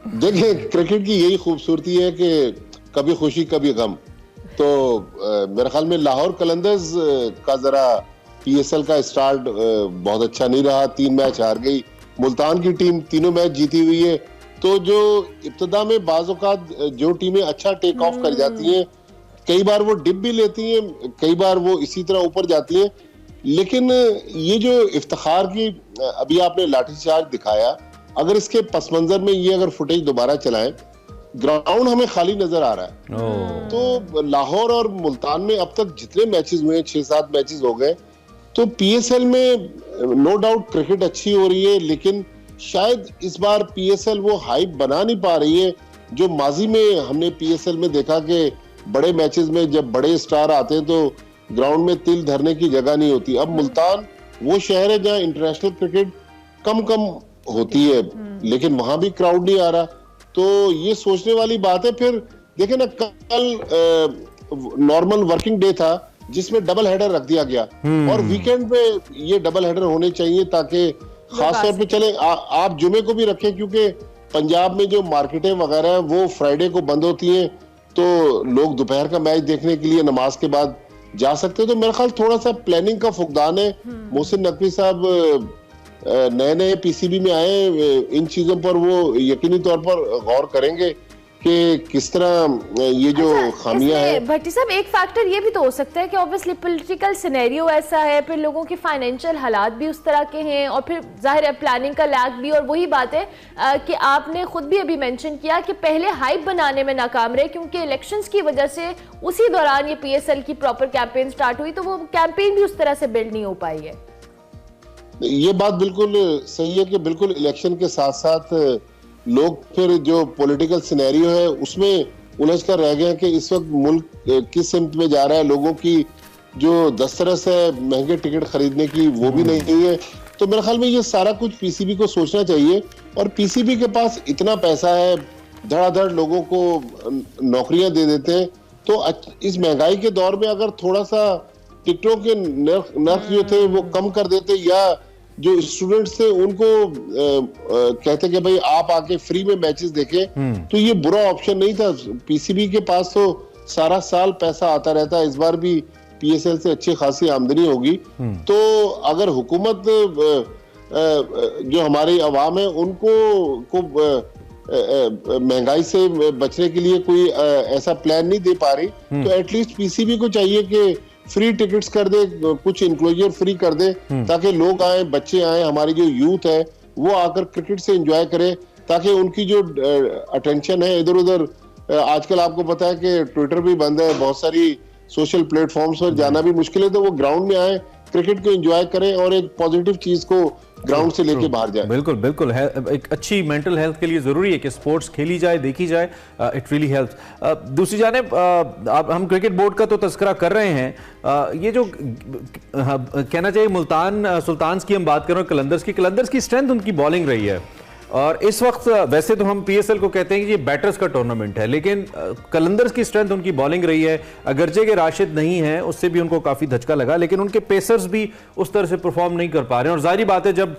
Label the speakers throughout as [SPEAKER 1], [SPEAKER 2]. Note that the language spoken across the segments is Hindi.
[SPEAKER 1] देखिए, क्रिकेट की यही खूबसूरती है कि कभी खुशी कभी गम। तो मेरे ख्याल में लाहौर कलंदर्स का जरा पीएसएल का स्टार्ट बहुत अच्छा नहीं रहा। 3 मैच हार गई। मुल्तान की टीम तीनों मैच जीती हुई है। तो जो इब्तदा में बाज़ औक़ात जो टीमें अच्छा टेक ऑफ कर जाती हैं, कई बार वो डिप भी लेती हैं, कई बार वो इसी तरह ऊपर जाती हैं। लेकिन ये जो इफ्तिखार की अभी आपने लाठीचार्ज दिखाया, अगर इसके पस मंजर में ये अगर फुटेज दोबारा चलाएं, ग्राउंड हमें खाली नजर आ रहा है। तो लाहौर और मुल्तान में अब तक जितने मैचेस हुए, 6-7 मैचेस हो गए। तो पीएसएल में नो डाउट क्रिकेट अच्छी हो रही है, लेकिन शायद इस बार पीएसएल वो हाइप बना नहीं पा रही है जो माजी में हमने पीएसएल में देखा कि बड़े मैचेस में जब बड़े स्टार आते हैं तो ग्राउंड में तिल धरने की जगह नहीं होती। अब मुल्तान वो शहर है जहां इंटरनेशनल क्रिकेट कम होती है, लेकिन वहां भी क्राउड नहीं आ रहा। तो ये सोचने वाली बात है। फिर देखें ना, कल नॉर्मल वर्किंग डे था जिसमें डबल हेडर रख दिया गया, और वीकेंड पे ये डबल हेडर होने चाहिए ताकि खास तौर पे चले। आप जुमे को भी रखें, क्योंकि पंजाब में जो मार्केटें वगैरह हैं वो फ्राइडे को बंद होती हैं, तो लोग दोपहर का मैच देखने के लिए नमाज के बाद जा सकते हैं। तो मेरा ख्याल थोड़ा सा प्लानिंग का फुकदान है। मोहसिन नकवी साहब नए पीसीबी में आए, इन चीजों पर वो यकीनी तौर पर गौर करेंगे कि किस तरह ये जो खामियां हैं।
[SPEAKER 2] भट्टी साहब, एक फैक्टर ये भी तो हो सकता है कि ऑब्वियसली पॉलिटिकल सिनेरियो ऐसा है, फिर लोगों के फाइनेंशियल हालात भी उस तरह के हैं, और फिर जाहिर है प्लानिंग का लैक भी। और वही बात है कि आपने खुद भी अभी मेंशन किया कि पहले हाइप बनाने में नाकाम रहे, क्योंकि इलेक्शंस की वजह से उसी दौरान ये पीएसएल की प्रॉपर कैंपेन स्टार्ट हुई, तो वो कैंपेन भी उस तरह से बिल्ड नहीं हो पाई है।
[SPEAKER 1] ये बात बिल्कुल सही है कि बिल्कुल इलेक्शन के साथ साथ लोग फिर जो पॉलिटिकल सिनेरियो है उसमें उलझ कर रह गए हैं कि इस वक्त मुल्क किस सिमत में जा रहा है। लोगों की जो दस्तरस है महंगे टिकट खरीदने की, वो भी नहीं है। तो मेरे ख्याल में ये सारा कुछ पीसीबी को सोचना चाहिए, और पीसीबी के पास इतना पैसा है, धड़ाधड़ लोगों को नौकरियां दे देते हैं। तो इस महंगाई के दौर में अगर थोड़ा सा टिकटों के नर्ख जो थे वो कम कर देते, या जो स्टूडेंट्स थे उनको कहते कि भाई आप आके फ्री में मैचेस देखें, तो ये बुरा ऑप्शन नहीं था। पीसीबी के पास तो सारा साल पैसा आता रहता है, इस बार भी पीएसएल से अच्छी खासी आमदनी होगी। तो अगर हुकूमत जो हमारी अवाम है उनको महंगाई से बचने के लिए कोई ऐसा प्लान नहीं दे पा रही, तो एटलीस्ट पीसीबी को चाहिए कि फ्री टिकट्स कर दे, कुछ इंक्लोजर फ्री कर दे, ताकि लोग आए, बच्चे आए, हमारी जो यूथ है वो आकर क्रिकेट से एंजॉय करे, ताकि उनकी जो अटेंशन है इधर उधर। आजकल आपको पता है कि ट्विटर भी बंद है, बहुत सारी सोशल प्लेटफॉर्म्स पर जाना भी मुश्किल है, तो वो ग्राउंड में आए, क्रिकेट को एंजॉय करें और एक पॉजिटिव चीज को ग्राउंड से लेके बाहर जाए।
[SPEAKER 3] बिल्कुल बिल्कुल, एक अच्छी मेंटल हेल्थ के लिए जरूरी है कि स्पोर्ट्स खेली जाए, देखी जाए। It really helps. दूसरी जानिब हम क्रिकेट बोर्ड का तो तस्करा कर रहे हैं, ये जो कहना चाहिए मुल्तान सुल्तान्स की हम बात कर रहे हैं, कलंदर्स की स्ट्रेंथ उनकी बॉलिंग रही है। और इस वक्त वैसे तो हम पीएसएल को कहते हैं कि ये बैटर्स का टूर्नामेंट है, लेकिन कलंदर्स की स्ट्रेंथ उनकी बॉलिंग रही है। अगरचे के राशिद नहीं है, उससे भी उनको काफ़ी धचका लगा, लेकिन उनके पेसर्स भी उस तरह से परफॉर्म नहीं कर पा रहे हैं। और जाहिर बात है, जब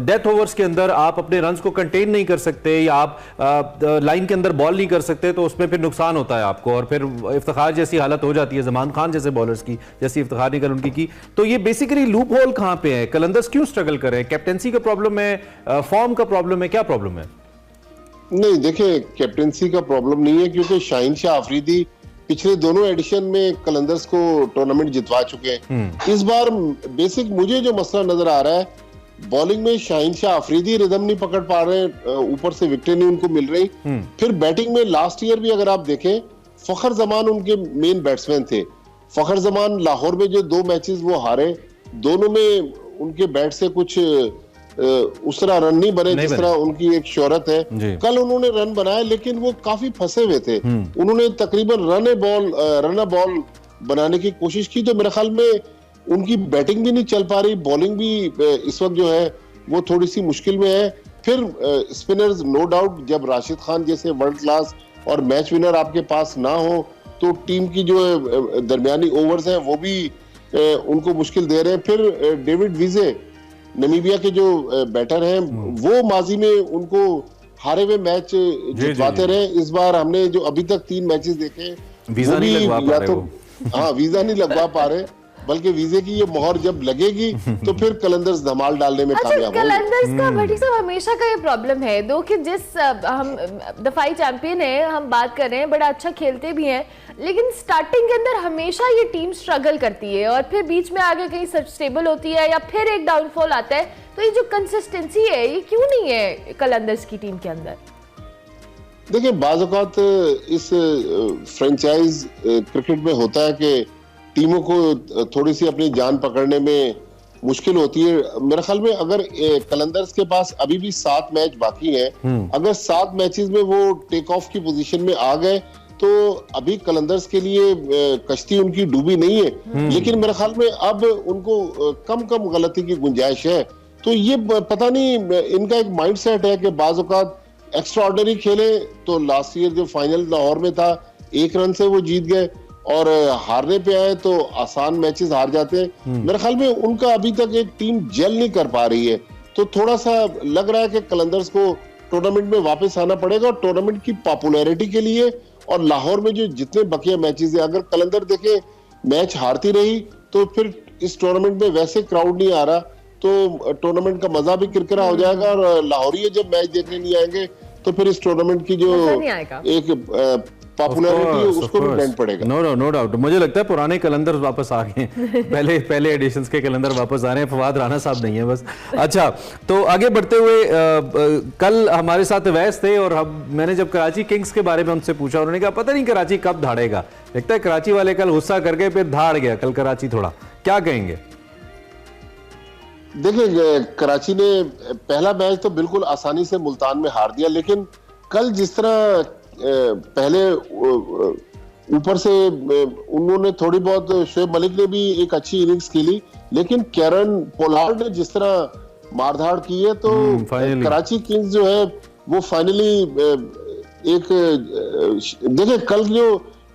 [SPEAKER 3] डेथ ओवर्स के अंदर आप अपने रन्स को कंटेन नहीं कर सकते, या आप लाइन के अंदर बॉल नहीं कर सकते, तो उसमें फिर नुकसान होता है आपको, और फिर इफ्तिखार जैसी हालत हो जाती है जमान खान जैसे बॉलर्स की, जैसी इफ्तिखार ने कल उनकी की। तो ये बेसिकली लूप होल कहाँ पे है? कलंदर्स क्यों स्ट्रगल कर रहे हैं? कैप्टेंसी का प्रॉब्लम है, फॉर्म का प्रॉब्लम है, क्या प्रॉब्लम है?
[SPEAKER 1] नहीं, देखिए, कैप्टेंसी का प्रॉब्लम नहीं है, क्योंकि शाहीन शाह अफरीदी पिछले दोनों एडिशन में कलंदर्स को टूर्नामेंट जितवा चुके हैं। इस बार बेसिक मुझे जो मसला नजर आ रहा है, बॉलिंग में शाहीन शाह अफरीदी रिदम नहीं पकड़ पा रहे, ऊपर से विकेटें नहीं उनको मिल रही। फिर बैटिंग में लास्ट ईयर भी अगर आप देखें, फखर जमान उनके मेन बैट्समैन थे। फखर जमान लाहौर में जो 2 मैचेस वो हारे, दोनों में उनके बैट से कुछ उस तरह रन नहीं बने जिस तरह उनकी एक शोहरत है। कल उन्होंने रन बनाए, लेकिन वो काफी फंसे हुए थे। उन्होंने तकरीबन रन बॉल बनाने की कोशिश की, तो मेरे ख्याल में उनकी बैटिंग भी नहीं चल पा रही, बॉलिंग भी इस वक्त जो है वो थोड़ी सी मुश्किल में है। फिर स्पिनर्स, नो डाउट, जब राशिद खान जैसे वर्ल्ड क्लास और मैच विनर आपके पास ना हो, तो टीम की जो दरमियानी ओवर्स हैं वो भी उनको मुश्किल दे रहे हैं। फिर डेविड विजे, नमीबिया के जो बैटर हैं, वो माजी में उनको हारे हुए मैच जितवाते रहे। इस बार हमने जो अभी तक 3 मैचेस देखे,
[SPEAKER 3] वीजा नहीं लगवा पा रहे वो।
[SPEAKER 1] हाँ, वीजा नहीं लगवा पा रहे, बल्कि वीजे की ये मोहर जब लगेगी तो फिर कलंदर्स धमाल डालने में कामयाब होंगे।
[SPEAKER 2] कलंदर्स का भट्टी साहब हमेशा का ये प्रॉब्लम है, दो कि जिस हम दफाई चैंपियन है, हम बात कर रहे हैं, बड़ा अच्छा खेलते भी हैं, लेकिन स्टार्टिंग के अंदर हमेशा ये टीम स्ट्रगल करती है और फिर बीच में आगे कहीं स्टेबल होती है या फिर एक डाउनफॉल आता है। तो ये जो कंसिस्टेंसी है ये क्यों नहीं है कलंदर्स की टीम के अंदर?
[SPEAKER 1] देखिए, बाज़ औक़ात इस फ्रेंचाइज क्रिकेट में होता है कि टीमों को थोड़ी सी अपनी जान पकड़ने में मुश्किल होती है। मेरे ख्याल में अगर कलंदर्स के पास अभी भी 7 मैच बाकी हैं, अगर 7 मैचेस में वो टेक ऑफ की पोजीशन में आ गए तो अभी कलंदर्स के लिए कश्ती उनकी डूबी नहीं है, लेकिन मेरे ख्याल में अब उनको कम गलती की गुंजाइश है। तो ये पता नहीं, इनका एक माइंडसेट है कि बाज़ औक़ात एक्स्ट्राऑर्डिनरी खेले। तो लास्ट ईयर जो फाइनल लाहौर में था, 1 रन से वो जीत गए, और हारने पे आए तो आसान मैचेस हार जाते हैं। मेरे ख्याल में उनका अभी तक एक टीम जेल नहीं कर पा रही है, तो थोड़ा सा लग रहा है कि कलंदर्स को टूर्नामेंट में वापस आना पड़ेगा। और टूर्नामेंट की पॉपुलैरिटी के लिए और लाहौर में जो जितने बकिया मैचेस है, अगर कलंदर देखे मैच हारती रही तो फिर इस टूर्नामेंट में वैसे क्राउड नहीं आ रहा, तो टूर्नामेंट का मजा भी किरकिरा हो जाएगा। और लाहौरी जब मैच देखने नहीं आएंगे तो फिर इस टूर्नामेंट की जो एक पॉपुलैरिटी उसको भी डेंट पड़ेगा।
[SPEAKER 3] No doubt. मुझे लगता है पुराने कलंदर वापस आ गए पहले एडिशंस के कलंदर वापस आ रहे हैं, फवाद राना साहब नहीं है बस। अच्छा, तो आगे बढ़ते हुए कल हमारे साथ वैस थे और मैंने जब कराची किंग्स के बारे में उनसे पूछा, उन्होंने कहा पता नहीं कराची कब धाड़ेगा। लगता है कराची वाले कल गुस्सा करके फिर धाड़ गया कल कराची थोड़ा। क्या कहेंगे?
[SPEAKER 1] देखिए, कराची ने पहला मैच तो बिल्कुल आसानी से मुल्तान में हार दिया, लेकिन कल जिस तरह पहले ऊपर से उन्होंने थोड़ी बहुत, शोएब मलिक ने भी एक अच्छी इनिंग्स खेली, लेकिन कैरन पोलार्ड ने जिस तरह मारधाड़ की है, तो कराची किंग्स जो है वो फाइनली एक देखिए, कल जो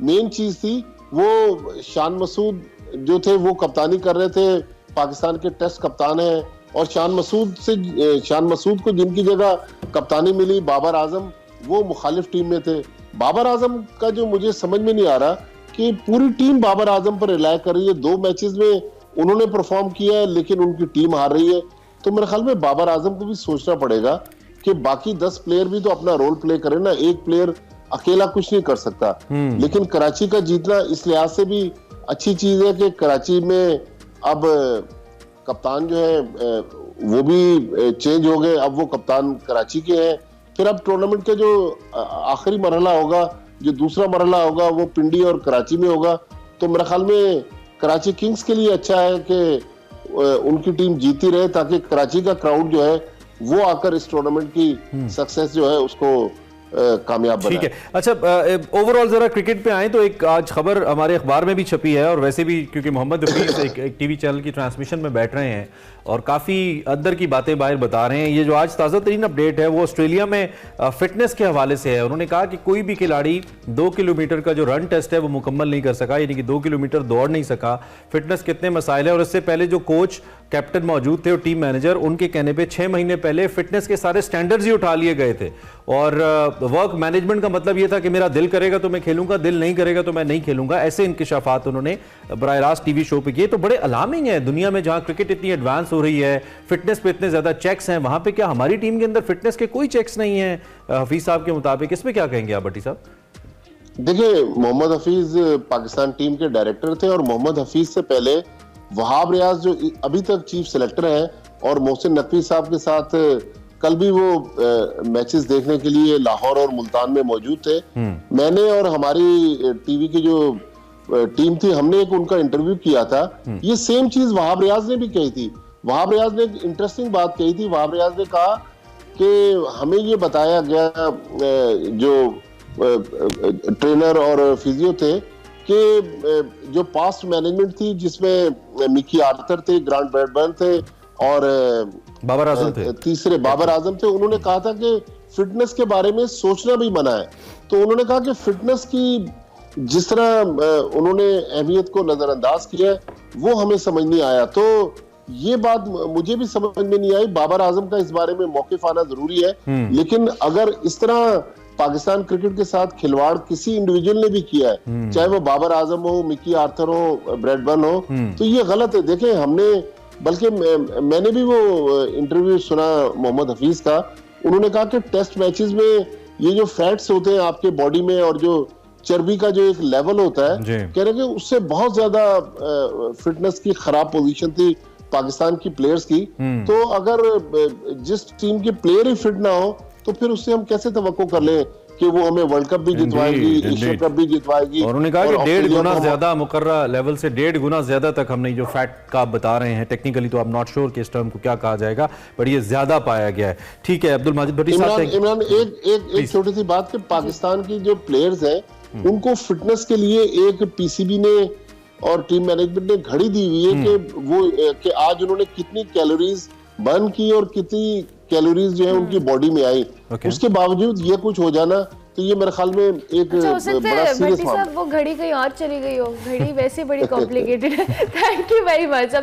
[SPEAKER 1] मेन चीज थी वो शान मसूद जो थे वो कप्तानी कर रहे थे, पाकिस्तान के टेस्ट कप्तान हैं, और शान मसूद को जिनकी जगह कप्तानी मिली बाबर आजम, वो मुखालिफ टीम में थे। बाबर आजम का जो मुझे समझ में नहीं आ रहा कि पूरी टीम बाबर आजम पर रिलाय कर रही है। 2 मैचेस में उन्होंने परफॉर्म किया है, लेकिन उनकी टीम हार रही है। तो मेरे ख्याल में बाबर आजम को भी सोचना पड़ेगा कि बाकी 10 प्लेयर भी तो अपना रोल प्ले करें ना, एक प्लेयर अकेला कुछ नहीं कर सकता। लेकिन कराची का जीतना इस लिहाज से भी अच्छी चीज है कि कराची में अब कप्तान जो है वो भी चेंज हो गए, अब वो कप्तान कराची के हैं। फिर अब टूर्नामेंट का जो आखिरी मरहला होगा, जो दूसरा मरहला होगा, वो पिंडी और कराची में होगा। तो मेरे ख्याल में कराची किंग्स के लिए अच्छा है कि उनकी टीम जीती रहे, ताकि कराची का क्राउड जो है वो आकर इस टूर्नामेंट की सक्सेस जो है उसको कामयाब बनाए। ठीक है।
[SPEAKER 3] अच्छा, ओवरऑल जरा क्रिकेट पे आए तो एक आज खबर हमारे अखबार में भी छपी है, और वैसे भी क्योंकि मोहम्मद हफीज एक टीवी चैनल की ट्रांसमिशन में बैठ रहे हैं और काफ़ी अंदर की बातें बाहर बता रहे हैं। ये जो आज ताज़ा तरीन अपडेट है वो ऑस्ट्रेलिया में फिटनेस के हवाले से है। उन्होंने कहा कि कोई भी खिलाड़ी 2 किलोमीटर का जो रन टेस्ट है वो मुकम्मल नहीं कर सका, यानी कि 2 किलोमीटर दौड़ नहीं सका। फिटनेस कितने मसाइल है, और इससे पहले जो कोच कैप्टन मौजूद थे और टीम मैनेजर, उनके कहने पे 6 महीने पहले फिटनेस के सारे स्टैंडर्ड्स ही उठा लिए गए थे। और वर्क मैनेजमेंट का मतलब ये था कि मेरा दिल करेगा तो मैं खेलूंगा, दिल नहीं करेगा तो मैं नहीं खेलूंगा। ऐसे इंकिशाफात उन्होंने बराह रास्त टीवी शो पे किए। तो बड़े अलार्मिंग है, दुनिया में जहां क्रिकेट इतनी एडवांस हो रही है, फिटनेस पे इतने ज्यादा चेक्स हैं, वहां पे क्या हमारी टीम के अंदर फिटनेस के कोई चेक्स नहीं है हफीज साहब के मुताबिक? इसमें क्या कहेंगे आप भट्टी साहब?
[SPEAKER 1] देखिए, मोहम्मद हफीज पाकिस्तान टीम के डायरेक्टर थे, और मोहम्मद हफीज से पहले वहाब रियाज जो अभी तक चीफ सेलेक्टर है, और मोहसिन नकवी साहब के साथ कल भी वो मैचेस देखने के लिए लाहौर और मुल्तान में मौजूद थे। मैंने और हमारी टीवी की जो टीम थी, हमने एक उनका इंटरव्यू किया था। ये सेम चीज वहाब रियाज ने भी कही थी। वहाब रियाज ने एक इंटरेस्टिंग बात कही थी। वहाब रियाज ने कहा कि हमें ये बताया गया, जो ट्रेनर और फिजियो थे, कि जो पास्ट मैनेजमेंट थी जिसमें मिकी आर्थर थे, ग्रांट ब्रैडबर्न थे और
[SPEAKER 3] बाबर आजम थे,
[SPEAKER 1] तीसरे बाबर आजम थे, उन्होंने कहा था कि फिटनेस के बारे में सोचना भी मना है। तो उन्होंने कहा कि फिटनेस की जिस तरह उन्होंने अहमियत को नजरअंदाज किया वो हमें समझ नहीं आया। तो ये बात मुझे भी समझ में नहीं आई। बाबर आजम का इस बारे में मौक़िफ़ आना जरूरी है, लेकिन अगर इस तरह पाकिस्तान क्रिकेट के साथ खिलवाड़ किसी इंडिविजुअल ने भी किया है, चाहे वो बाबर आजम हो, मिकी आर्थर हो, ब्रैडबर्न हो, तो ये गलत है। देखें, हमने बल्कि मैंने भी वो इंटरव्यू सुना मोहम्मद हफीज का, उन्होंने कहा कि टेस्ट मैचेस में ये जो फैट्स होते हैं आपके बॉडी में और जो चर्बी का जो एक लेवल होता है, कह रहे कि उससे बहुत ज्यादा फिटनेस की खराब पोजीशन थी पाकिस्तान की प्लेयर्स की। तो अगर जिस टीम के प्लेयर ही फिट ना हो तो फिर उससे हम कैसे तवक्को कर लें कि वो हमें वर्ल्ड कप भी जितवाएगी, एशिया कप भी जितवाएगी।
[SPEAKER 3] और उन्होंने कहा कि 1.5 गुना ज्यादा मुकर्रर लेवल से 1.5 गुना ज्यादा तक हमने जो फैट का आप बता रहे हैं, टेक्निकली तो आप नॉट श्योर कि इस टर्म को क्या कहा जाएगा, पर ये ज्यादा पाया गया है। ठीक है अब्दुल माजिद भट्टी साहब,
[SPEAKER 1] इमरान एक छोटी सी बात कि पाकिस्तान की जो प्लेयर्स हैं उनको फिटनेस के लिए एक पीसीबी ने और टीम मैनेजमेंट ने घड़ी दी हुई है कि वो कि आज उन्होंने कितनी कैलोरीज बर्न की और कितनी कैलोरीज जो है उनकी बॉडी में आई। उसके बावजूद ये कुछ हो जाना, तो ये मेरे ख्याल में एक
[SPEAKER 2] बड़ा सीरियस
[SPEAKER 1] मामला।
[SPEAKER 2] वो घड़ी कहीं और चली गई हो, घड़ी वैसे बड़ी कॉम्प्लिकेटेड है। Thank you very much.